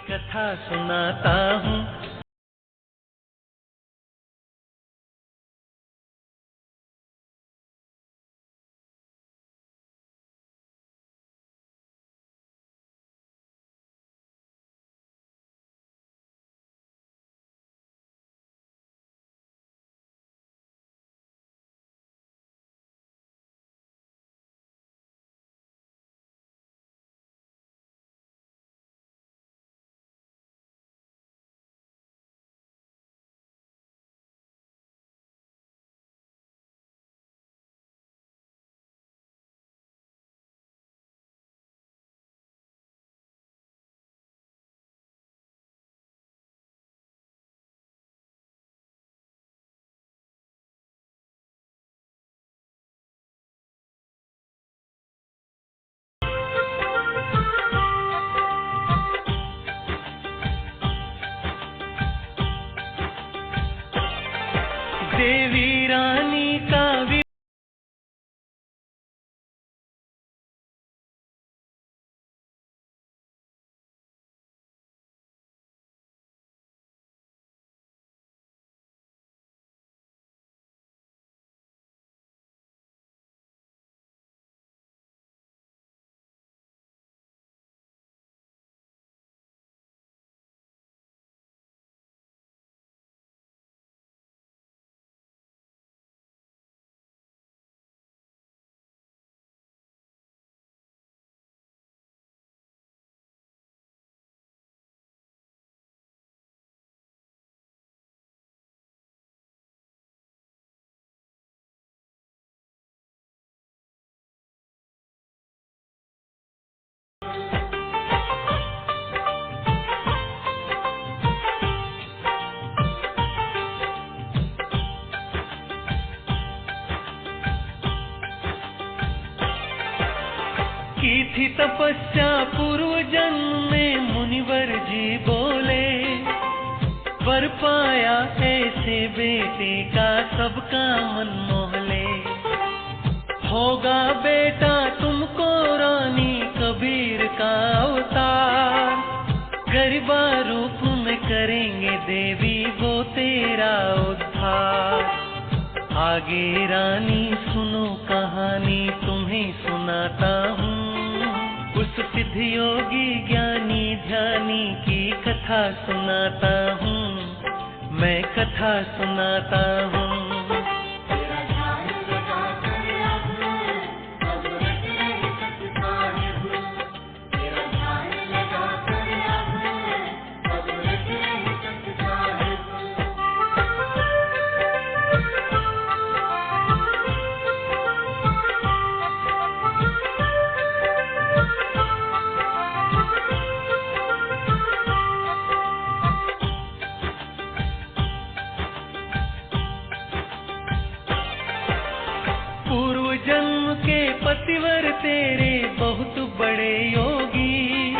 कथा सुनाता हूँ। देवी रानी का की थी तपस्या पूर्व जन्म में, मुनिवर जी बोले वर पाया ऐसे बेटे का सबका मन मोह ले। होगा बेटा तुमको रानी कबीर का अवतार, गरीबा रूप में करेंगे देवी वो तेरा उद्धार। आगे रानी सुनो कहानी तुम्हें सुनाता हूँ, उस सिद्ध योगी ज्ञानी ध्यानी की कथा सुनाता हूँ, मैं कथा सुनाता हूँ। पूर्व जन्म के पतिवर तेरे बहुत बड़े योगी,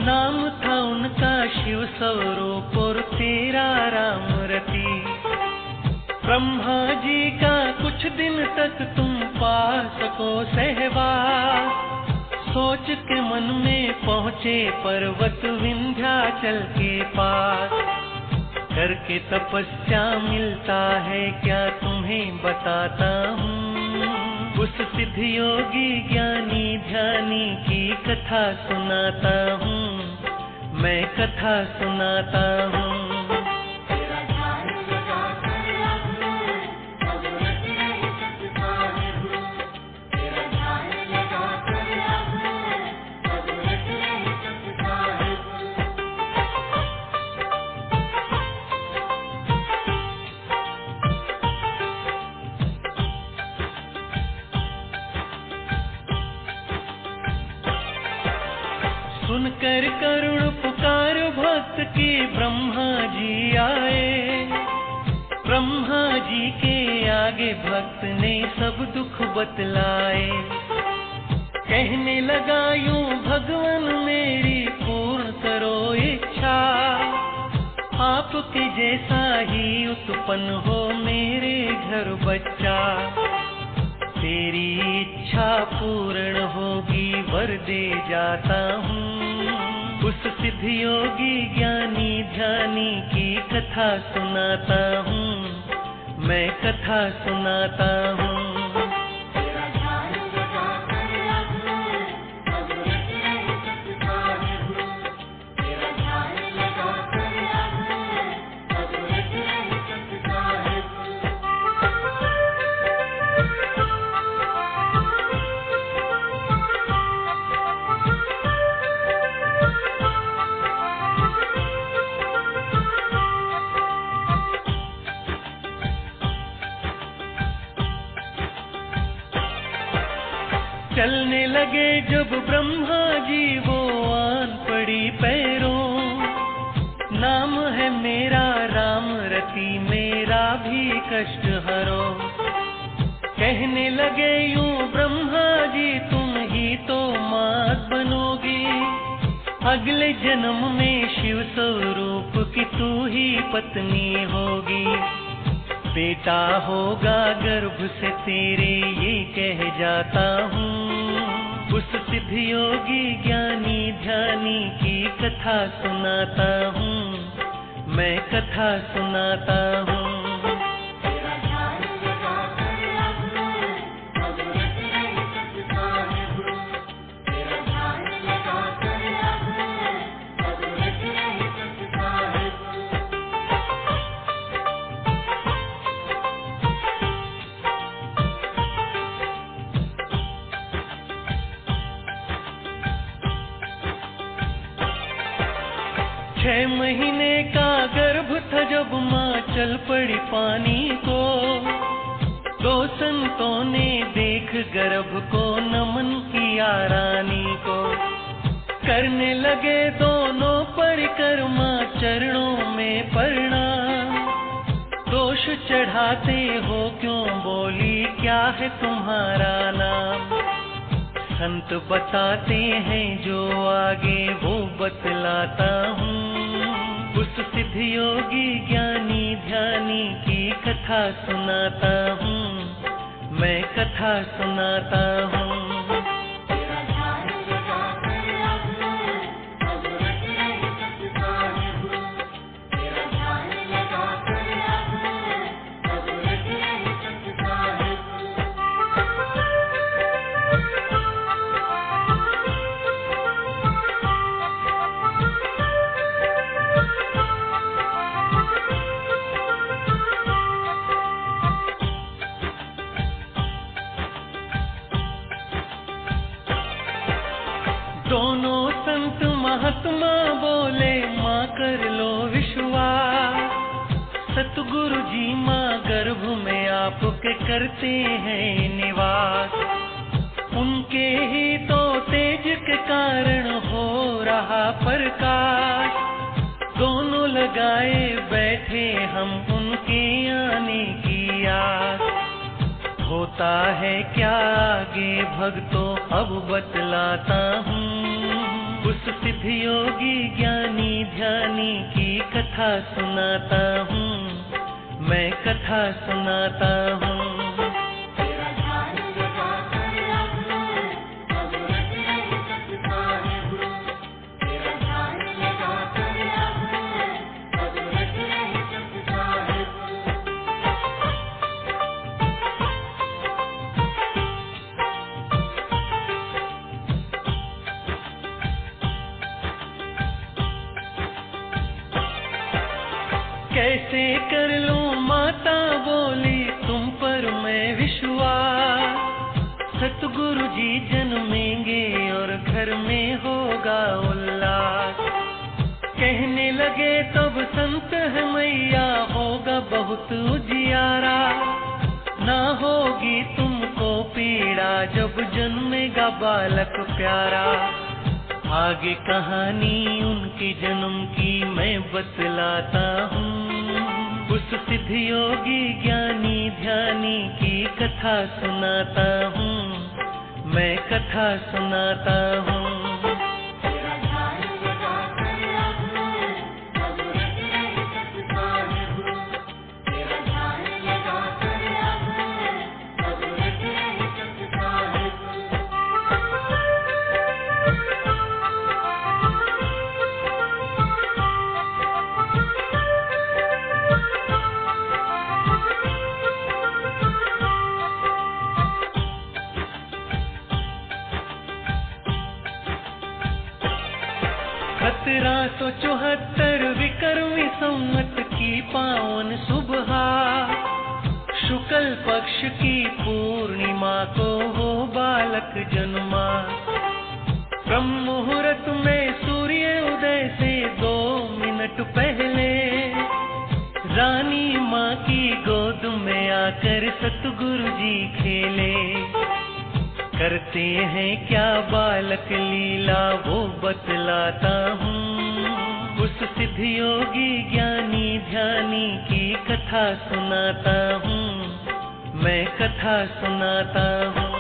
नाम था उनका शिव स्वरूप और तेरा राम रति। ब्रह्मा जी का कुछ दिन तक तुम पा सको सहवास, सोच के मन में पहुँचे पर्वत विंध्याचल के पास। करके तपस्या मिलता है क्या तुम्हें बताता हूँ, उस सिद्ध योगी ज्ञानी ध्यानी की कथा सुनाता हूँ, मैं कथा सुनाता हूँ। सुनकर करुण पुकार भक्त की ब्रह्मा जी आए, ब्रह्मा जी के आगे भक्त ने सब दुख बतलाए। कहने लगा यूं भगवान मेरी पूर्ण करो इच्छा, आपके जैसा ही उत्पन्न हो मेरे घर बच्चा। तेरी इच्छा पूर्ण होगी वर दे जाता हूँ, उस सिद्ध योगी ज्ञानी ध्यानी की कथा सुनाता हूँ, मैं कथा सुनाता हूँ। चलने लगे जब ब्रह्मा जी वो आन पड़ी पैरों, नाम है मेरा राम रति मेरा भी कष्ट हरो। कहने लगे यूं ब्रह्मा जी तुम ही तो मात बनोगी, अगले जन्म में शिव स्वरूप की तू ही पत्नी होगी। बेटा होगा गर्भ से तेरे ये कह जाता हूँ, उस सिद्ध योगी ज्ञानी ध्यानी की कथा सुनाता हूँ, मैं कथा सुनाता हूँ। छह महीने का गर्भ था जब माँ चल पड़ी पानी को, दो संतों ने देख गर्भ को नमन किया रानी को। करने लगे दोनों परिक्रमा चरणों में प्रणाम, दोष चढ़ाते हो क्यों बोली क्या है तुम्हारा नाम। संत बताते हैं जो आगे वो बतलाता हूँ, उस सिद्ध योगी ज्ञानी ध्यानी की कथा सुनाता हूँ, मैं कथा सुनाता हूँ। दोनों संत महात्मा बोले माँ कर लो विश्वास, सतगुरु जी माँ गर्भ में आपके करते हैं निवास। उनके ही तो तेज के कारण हो रहा प्रकाश, दोनों लगाए बैठे हम उनके आने की आस। होता है क्या आगे भक्तों अब बतलाता हूँ, उस सिद्ध योगी ज्ञानी ध्यानी की कथा सुनाता हूँ, मैं कथा सुनाता हूँ। कैसे कर लूं माता बोली तुम पर मैं विश्वास, सतगुरु जी जन्मेंगे और घर में होगा उल्लास। कहने लगे तब संत है मैया होगा बहुत उजियारा, ना होगी तुमको पीड़ा जब जन्मेगा बालक प्यारा। आगे कहानी उनके जन्म की मैं बतलाता हूँ, उस सिद्ध योगी ज्ञानी ध्यानी की कथा सुनाता हूँ, मैं कथा सुनाता हूँ। 1774 विक्रमी संवत की पावन सुबह, शुक्ल पक्ष की पूर्णिमा को वो बालक जन्मा। ब्रह्म मुहूर्त में सूर्य उदय से 2 मिनट पहले रानी माँ की गोद में आकर सतगुरु जी खेले। करते हैं क्या बालक लीला वो बतलाता हूँ, उस सिद्ध योगी ज्ञानी ध्यानी की कथा सुनाता हूँ, मैं कथा सुनाता हूँ।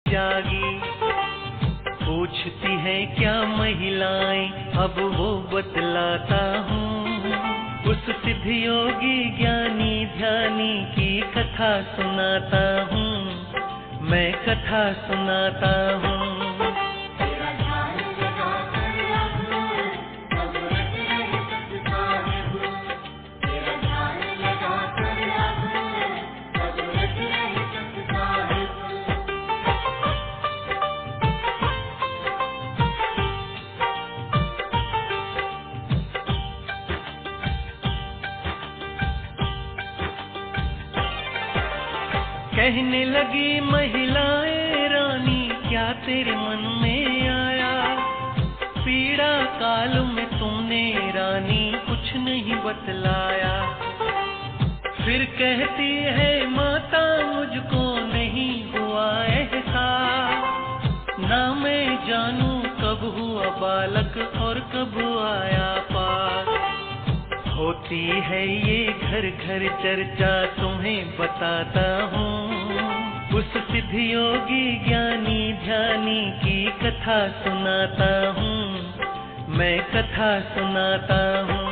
जागी पूछती है क्या महिलाएं, अब वो बतलाता हूँ, उस सिद्ध योगी ज्ञानी ध्यानी की कथा सुनाता हूँ, मैं कथा सुनाता हूँ। कहने लगी महिलाएं रानी क्या तेरे मन में आया, पीड़ा काल में तुमने रानी कुछ नहीं बतलाया। फिर कहती है माता मुझको नहीं हुआ एहसास, ना मैं जानूं कब हुआ बालक और कब आया पास। होती है ये घर घर चर्चा तुम्हें बताता हूँ, उस सिद्ध योगी ज्ञानी ध्यानी की कथा सुनाता हूँ, मैं कथा सुनाता हूँ।